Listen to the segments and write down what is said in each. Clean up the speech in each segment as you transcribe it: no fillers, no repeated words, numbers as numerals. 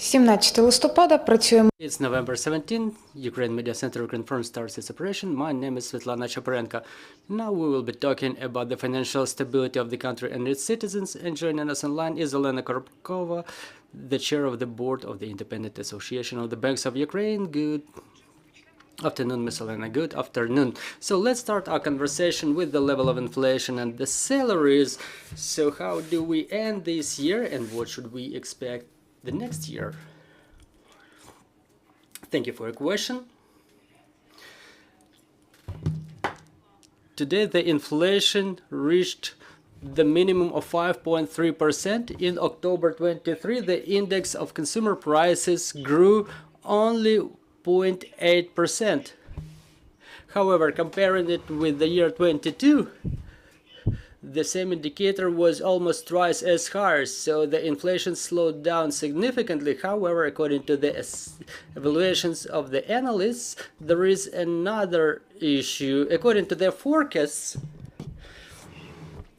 17 листопада працюємо. It's November 17th. Ukraine Media Center confirms starts its operation. My name is Svetlana Chaparenko. Now we will be talking about the financial stability of the country and its citizens. And joining us online is Olena Korobkova, the chair of the board of the Independent Association of the Banks of Ukraine. Good afternoon, Ms. Olena. Good afternoon. So let's start our conversation with the level of inflation and the salaries. So how do we end this year and what should we expect the next year? Thank you for your question. Today the inflation reached the minimum of 5.3%. In October 23, the index of consumer prices grew only 0.8%. However, comparing it with the year 22, the same indicator was almost twice as high, so the inflation slowed down significantly. However, according to the evaluations of the analysts, there is another issue. According to their forecasts,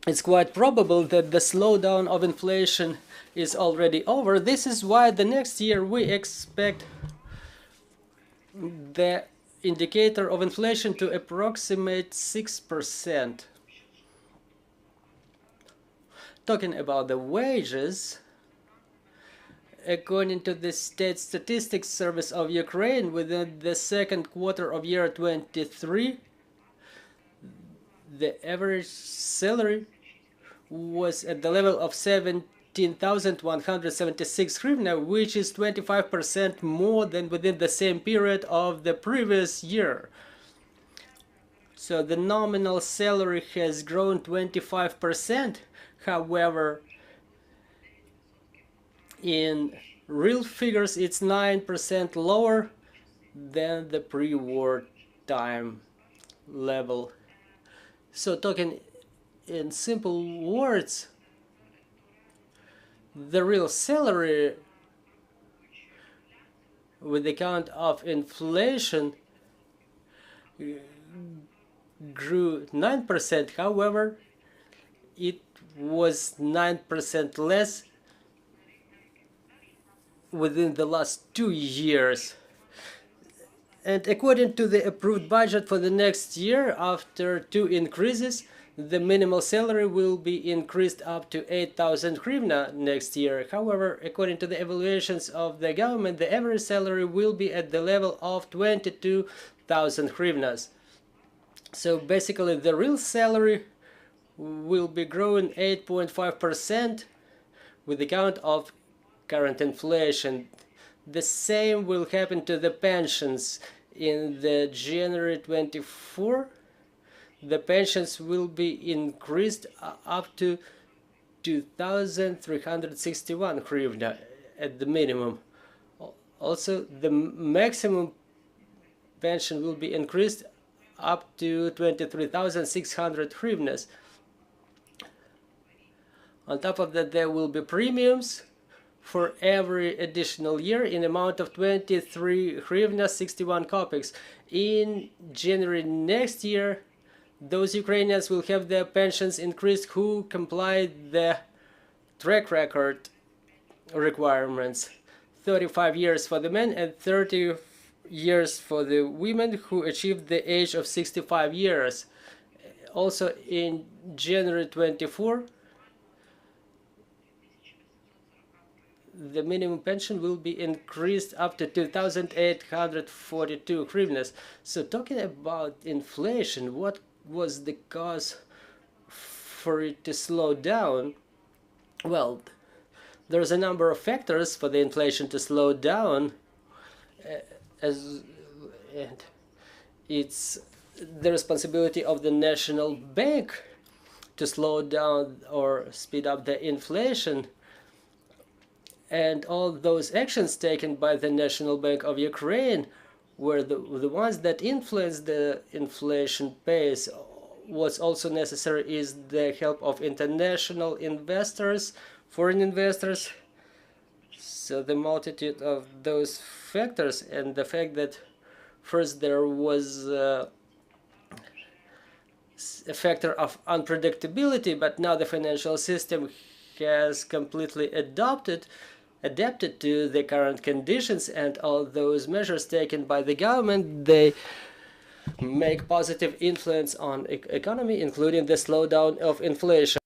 it's quite probable that the slowdown of inflation is already over. This is why the next year we expect the indicator of inflation to approximate 6%. Talking about the wages, according to the State Statistics Service of Ukraine, within the second quarter of year 23, the average salary was at the level of 17,176 hryvnia, which is 25% more than within the same period of the previous year. So the nominal salary has grown 25%. However, in real figures, it's 9% lower than the pre-war time level. So talking in simple words, the real salary with the count of inflation grew 9%. However, it was 9% less within the last 2 years. And according to the approved budget for the next year, after 2 increases, the minimal salary will be increased up to 8,000 hryvnia next year. However, according to the evaluations of the government, the average salary will be at the level of 22,000 hryvnias. So basically, the real salary will be growing 8.5% with the count of current inflation. The same will happen to the pensions. In the January 24, the pensions will be increased up to 2,361 hryvnia at the minimum. Also, the maximum pension will be increased up to 23,600 hryvnias. On top of that, there will be premiums for every additional year in amount of 23 hryvnia 61 kopecks. In January next year, those Ukrainians will have their pensions increased who comply the track record requirements. 35 years for the men and 30 years for the women who achieved the age of 65 years. Also in January 24, the minimum pension will be increased up to 2,842 hryvnias. So talking about inflation, what was the cause for it to slow down? Well, there's a number of factors for the inflation to slow down, and it's the responsibility of the National Bank to slow down or speed up the inflation. And all those actions taken by the National Bank of Ukraine were the ones that influenced the inflation pace. What's also necessary is the help of international investors, foreign investors. So the multitude of those factors and the fact that first there was a factor of unpredictability, but now the financial system has completely adopted adapted to the current conditions, and all those measures taken by the government, they make positive influence on economy, including the slowdown of inflation.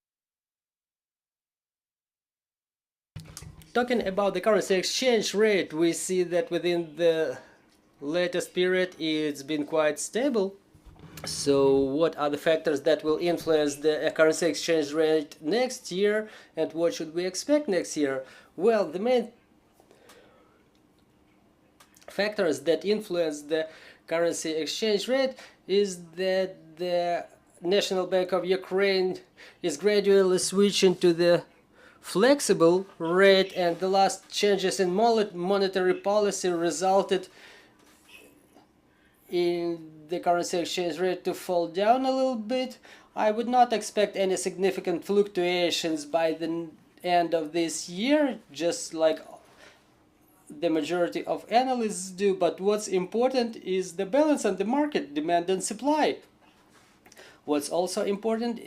Talking about the currency exchange rate, we see that within the latest period it's been quite stable. So what are the factors that will influence the currency exchange rate next year, and what should we expect next year? Well, the main factors that influence the currency exchange rate is that the National Bank of Ukraine is gradually switching to the flexible rate, and the last changes in monetary policy resulted in the currency exchange rate to fall down a little bit. I would not expect any significant fluctuations by the end of this year, just like the majority of analysts do, but what's important is the balance on the market, demand and supply. What's also important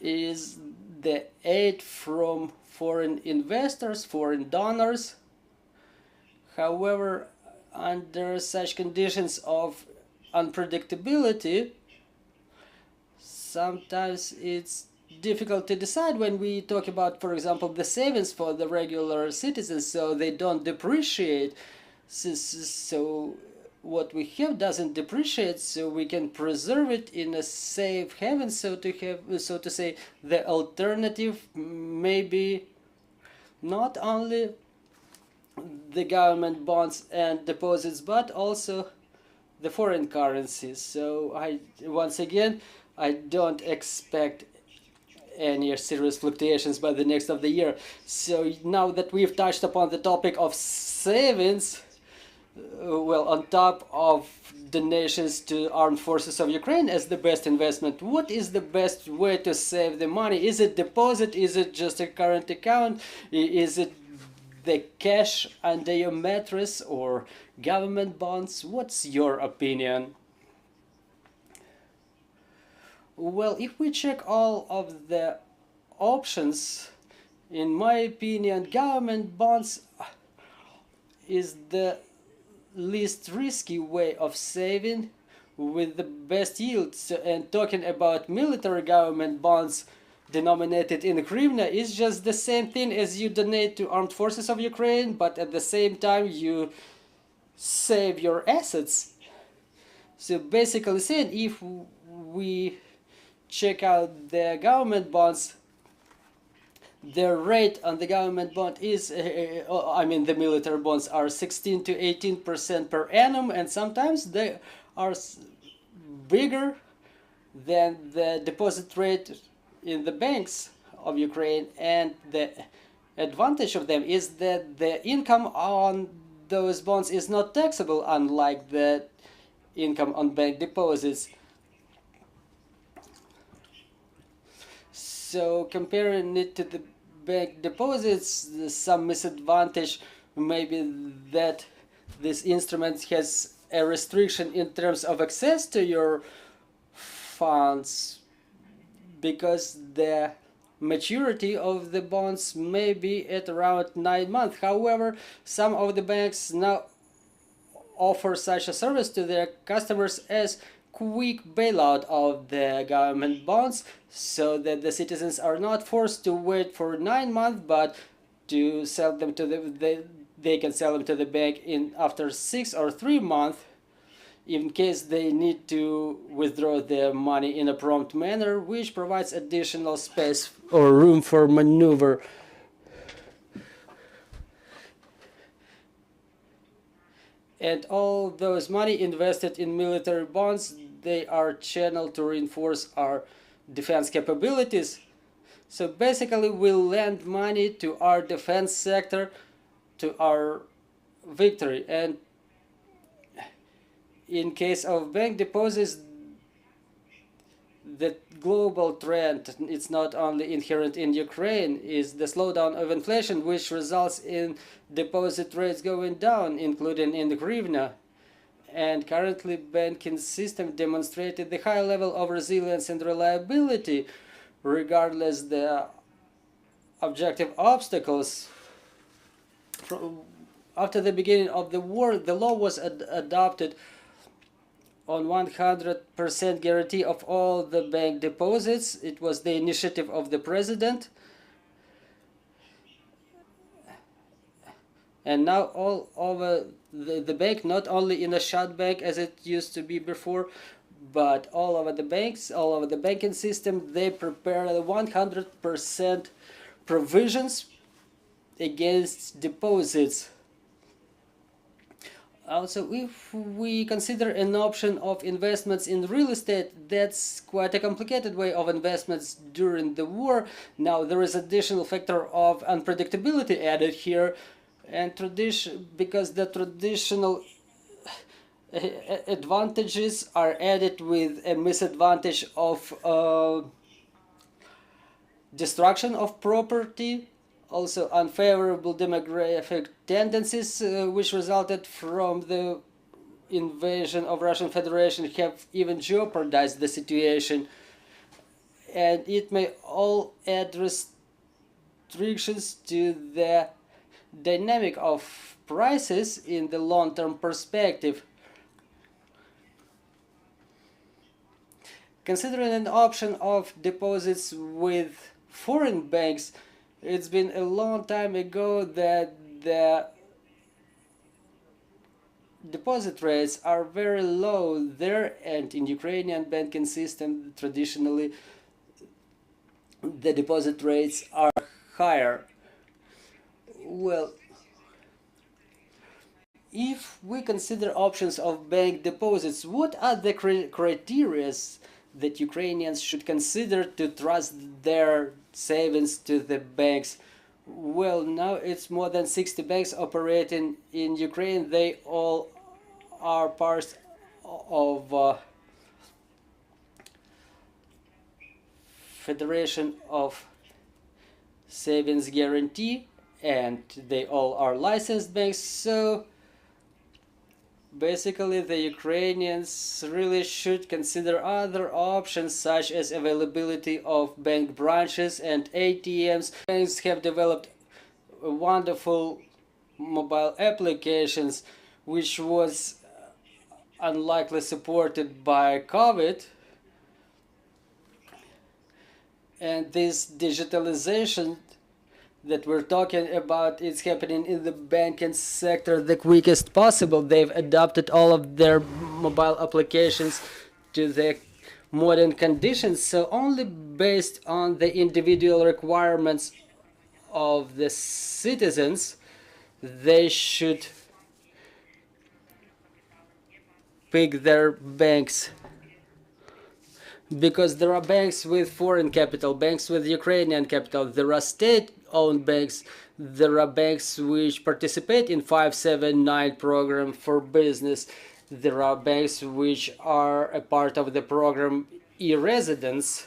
is the aid from foreign investors, foreign donors. However, under such conditions of unpredictability, sometimes it's difficult to decide when we talk about, for example, the savings for the regular citizens, so they don't depreciate. So what we have doesn't depreciate, so we can preserve it in a safe haven, so to say. The alternative may be not only the government bonds and deposits, but also the foreign currencies. So once again, I don't expect any serious fluctuations by the next of the year. So now that we've touched upon the topic of savings, well, on top of donations to armed forces of Ukraine as the best investment, what is the best way to save the money? Is it deposit? Is it just a current account? Is it the cash under your mattress or government bonds? What's your opinion? Well, if we check all of the options, in my opinion, government bonds is the least risky way of saving with the best yields. And talking about military government bonds denominated in hryvnia is just the same thing as you donate to armed forces of Ukraine, but at the same time you save your assets. So basically saying, if we check out the government bonds, the rate on the government bond is, the military bonds are 16 to 18% per annum, and sometimes they are bigger than the deposit rate in the banks of Ukraine. And the advantage of them is that the income on those bonds is not taxable, unlike the income on bank deposits. So comparing it to the bank deposits, some misadvantage may be that this instrument has a restriction in terms of access to your funds, because the maturity of the bonds may be at around 9 months. However, some of the banks now offer such a service to their customers as quick bailout of the government bonds, so that the citizens are not forced to wait for 9 months, but to sell them to they can sell them to the bank in after 6 or 3 months, in case they need to withdraw their money in a prompt manner, which provides additional space or room for maneuver. And all those money invested in military bonds, they are channeled to reinforce our defense capabilities. So basically we lend money to our defense sector, to our victory. And in case of bank deposits, the global trend, it's not only inherent in Ukraine, is the slowdown of inflation, which results in deposit rates going down, including in the hryvnia. And currently banking system demonstrated the high level of resilience and reliability, regardless the objective obstacles. after the beginning of the war, the law was adopted on 100% guarantee of all the bank deposits. It was the initiative of the president. And now all over the bank, not only in a shut bank as it used to be before, but all over the banks, all over the banking system, they prepare 100% provisions against deposits. Also, if we consider an option of investments in real estate, that's quite a complicated way of investments during the war. Now there is additional factor of unpredictability added here, and because the traditional advantages are added with a misadvantage of destruction of property, also unfavorable demographic tendencies which resulted from the invasion of Russian Federation have even jeopardized the situation, and it may all add restrictions to the dynamic of prices in the long-term perspective. Considering an option of deposits with foreign banks, it's been a long time ago that the deposit rates are very low there, and in Ukrainian banking system traditionally the deposit rates are higher. Well, if we consider options of bank deposits, what are the criteria that Ukrainians should consider to trust their savings to the banks? Well, now it's more than 60 banks operating in Ukraine. They all are part of Federation of Savings Guarantee, and they all are licensed banks. So basically the Ukrainians really should consider other options such as availability of bank branches and ATMs. Banks have developed wonderful mobile applications which was unlikely supported by COVID, and this digitalization that we're talking about is happening in the banking sector the quickest possible. They've adapted all of their mobile applications to the modern conditions, so only based on the individual requirements of the citizens they should pick their banks. Because there are banks with foreign capital, banks with Ukrainian capital, there are state-owned banks, there are banks which participate in 579 program for business, there are banks which are a part of the program e-residence.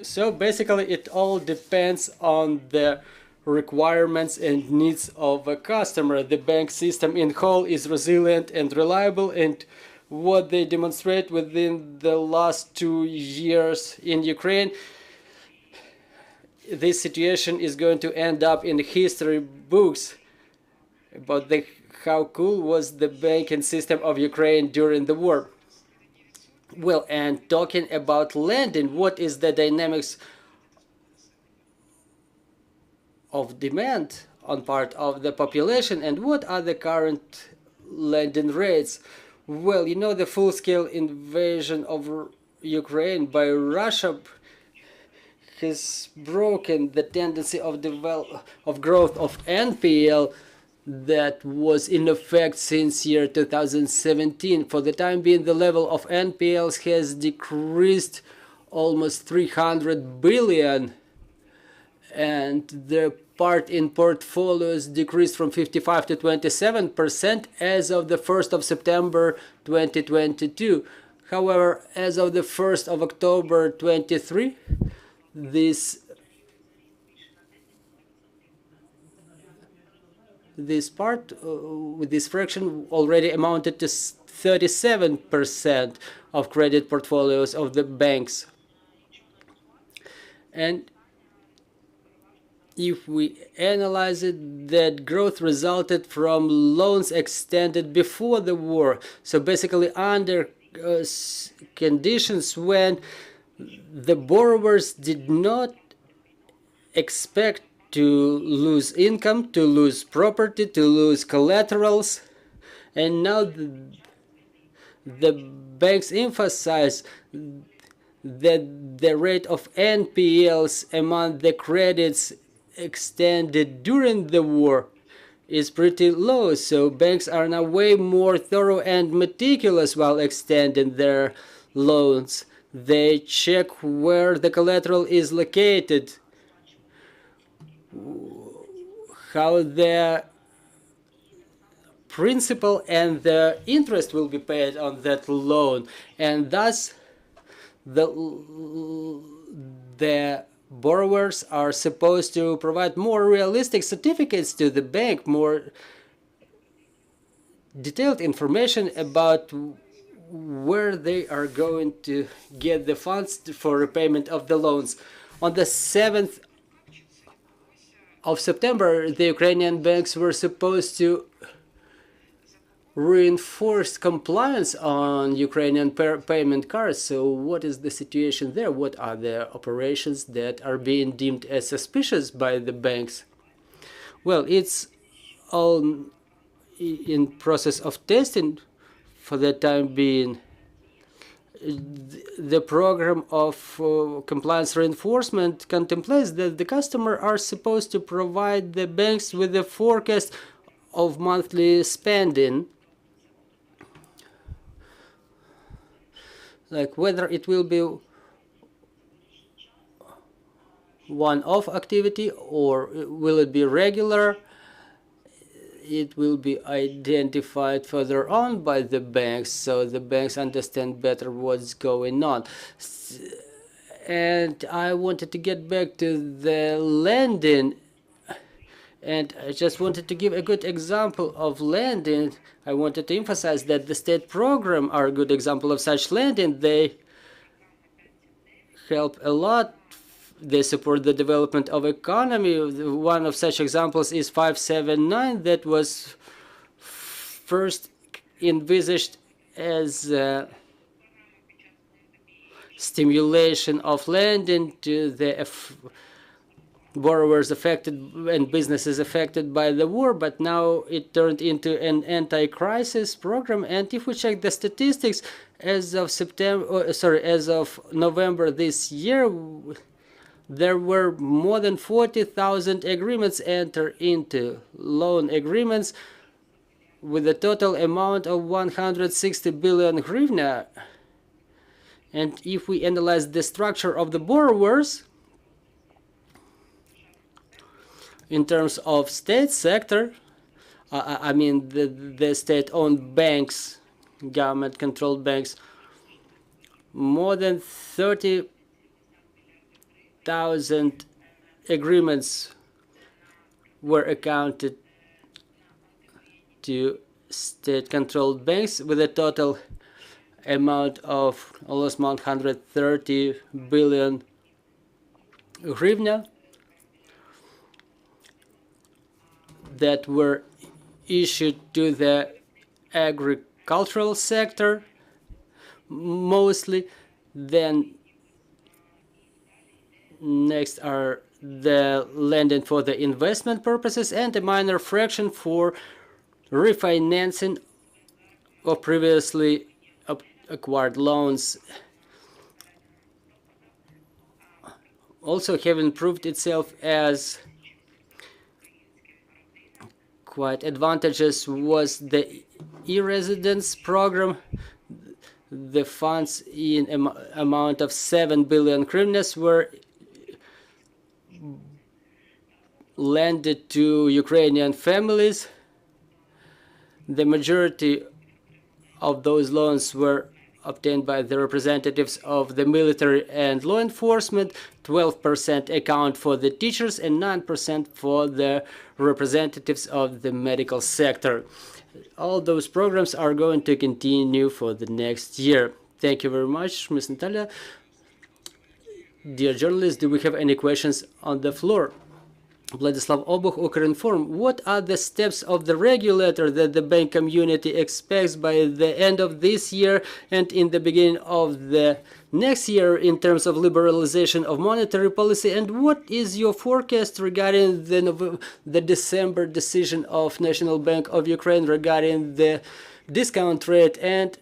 So basically it all depends on the requirements and needs of a customer. The bank system in whole is resilient and reliable, and what they demonstrate within the last 2 years in Ukraine, this situation is going to end up in history books about how cool was the banking system of Ukraine during the war. Well, and talking about lending, what is the dynamics of demand on part of the population, and what are the current lending rates? Well, you know, the full-scale invasion of Ukraine by Russia has broken the tendency of growth of NPL that was in effect since year 2017. For the time being, the level of NPLs has decreased almost 300 billion, and the part in portfolios decreased from 55 to 27% as of the 1st of September 2022. However, as of the 1st of October 23, this part with this fraction already amounted to 37% of credit portfolios of the banks. And if we analyze it, that growth resulted from loans extended before the war. So basically under conditions when the borrowers did not expect to lose income, to lose property, to lose collaterals. And now the banks emphasize that the rate of NPLs among the credits extended during the war is pretty low, so banks are now way more thorough and meticulous while extending their loans. They check where the collateral is located, how the principal and the interest will be paid on that loan, and thus the borrowers are supposed to provide more realistic certificates to the bank, more detailed information about where they are going to get the funds for repayment of the loans. On the 7th of September, the Ukrainian banks were supposed to reinforce compliance on Ukrainian payment cards. So what is the situation there? What are the operations that are being deemed as suspicious by the banks? Well, it's all in process of testing for the time being. The program of compliance reinforcement contemplates that the customer are supposed to provide the banks with a forecast of monthly spending, like whether it will be one-off activity or will it be regular. It will be identified further on by the banks, so the banks understand better what's going on. And I wanted to get back to the lending, and I just wanted to give a good example of lending. I wanted to emphasize that the state program are a good example of such lending. They help a lot. They support the development of economy. One of such examples is 579 that was first envisaged as stimulation of lending to the borrowers affected and businesses affected by the war, but now it turned into an anti-crisis program. And if we check the statistics as of November this year, there were more than 40,000 agreements entered into, loan agreements with a total amount of 160 billion hryvnia. And if we analyze the structure of the borrowers in terms of state sector, I mean the state-owned banks, government-controlled banks, more than 30,000 agreements were accounted to state-controlled banks with a total amount of almost 130 billion hryvnia that were issued to the agricultural sector mostly. Then next are the lending for the investment purposes and a minor fraction for refinancing of previously acquired loans. Also having proved itself as quite advantageous was the e-residence program. The funds in amount of 7 billion hryvnias were lended to Ukrainian families. The majority of those loans were obtained by the representatives of the military and law enforcement. 12% account for the teachers and 9% for the representatives of the medical sector. All those programs are going to continue for the next year. Thank you very much, Ms. Natalia. Dear journalists, do we have any questions on the floor? Vladislav Obuch, Ukrinform. What are the steps of the regulator that the bank community expects by the end of this year and in the beginning of the next year in terms of liberalization of monetary policy? And what is your forecast regarding the December decision of National Bank of Ukraine regarding the discount rate? And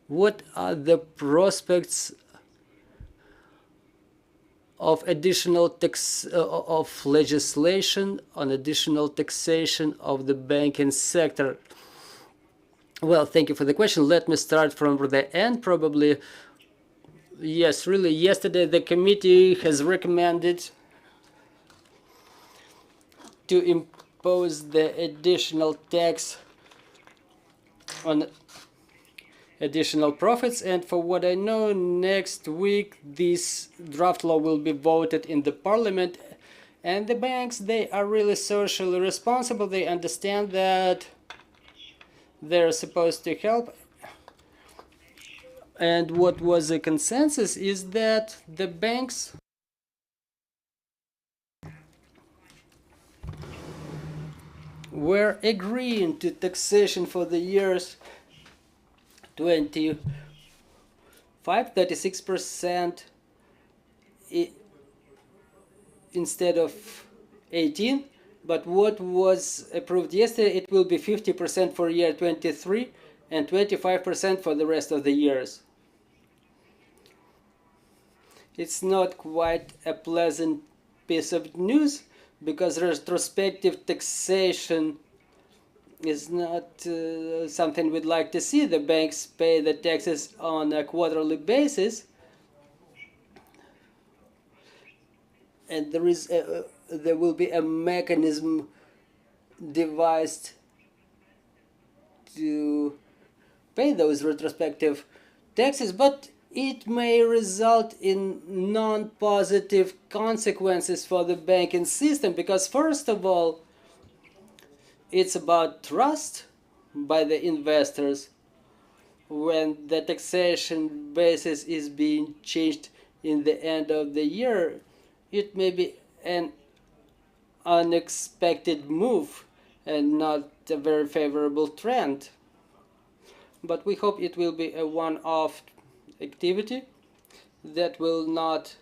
what are the prospects of additional of legislation on additional taxation of the banking sector? Well, thank you for the question. Let me start from the end. Probably, yes, really, yesterday the committee has recommended to impose the additional tax on additional profits, and for what I know, next week this draft law will be voted in the parliament. And the banks, they are really socially responsible. They understand that they're supposed to help, and what was a consensus is that the banks were agreeing to taxation for the years 36% instead of 18, but what was approved yesterday, it will be 50% for year 23 and 25% for the rest of the years. It's not quite a pleasant piece of news, because retrospective taxation is not something we'd like to see. The banks pay the taxes on a quarterly basis, and there will be a mechanism devised to pay those retrospective taxes, but it may result in non-positive consequences for the banking system, because first of all, it's about trust by the investors. When the taxation basis is being changed in the end of the year, it may be an unexpected move and not a very favorable trend. But we hope it will be a one-off activity that will not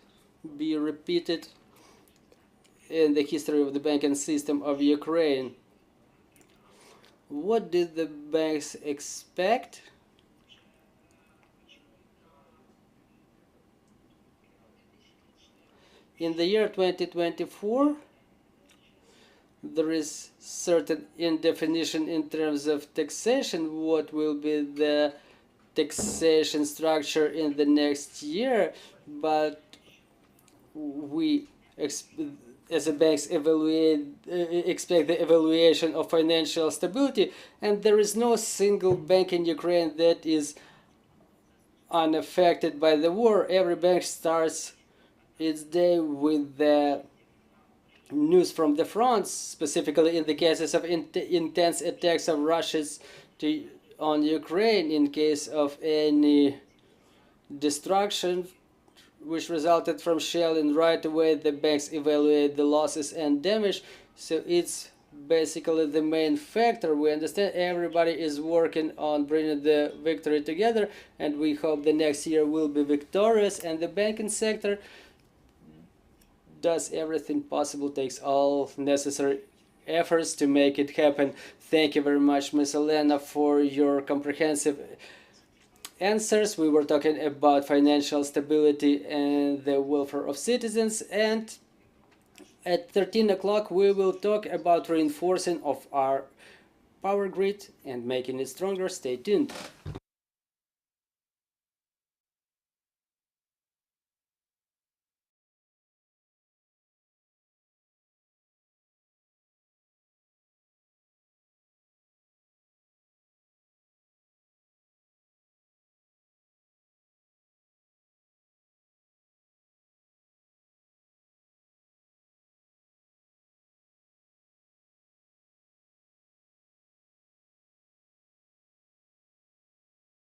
be repeated in the history of the banking system of Ukraine. What did the banks expect? In the year 2024, there is certain indefinition in terms of taxation. What will be the taxation structure in the next year? But we as a banks expect the evaluation of financial stability, and there is no single bank in Ukraine that is unaffected by the war. Every bank starts its day with the news from the front, specifically in the cases of intense attacks of Russia's on Ukraine, in case of any destruction which resulted from shelling. Right away the banks evaluate the losses and damage. So it's basically the main factor. We understand everybody is working on bringing the victory together, and we hope the next year will be victorious, and the banking sector does everything possible, takes all necessary efforts to make it happen. Thank you very much, Ms. Olena, for your comprehensive answers. We were talking about financial stability and the welfare of citizens, and at 13 o'clock we will talk about reinforcing of our power grid and making it stronger. Stay tuned.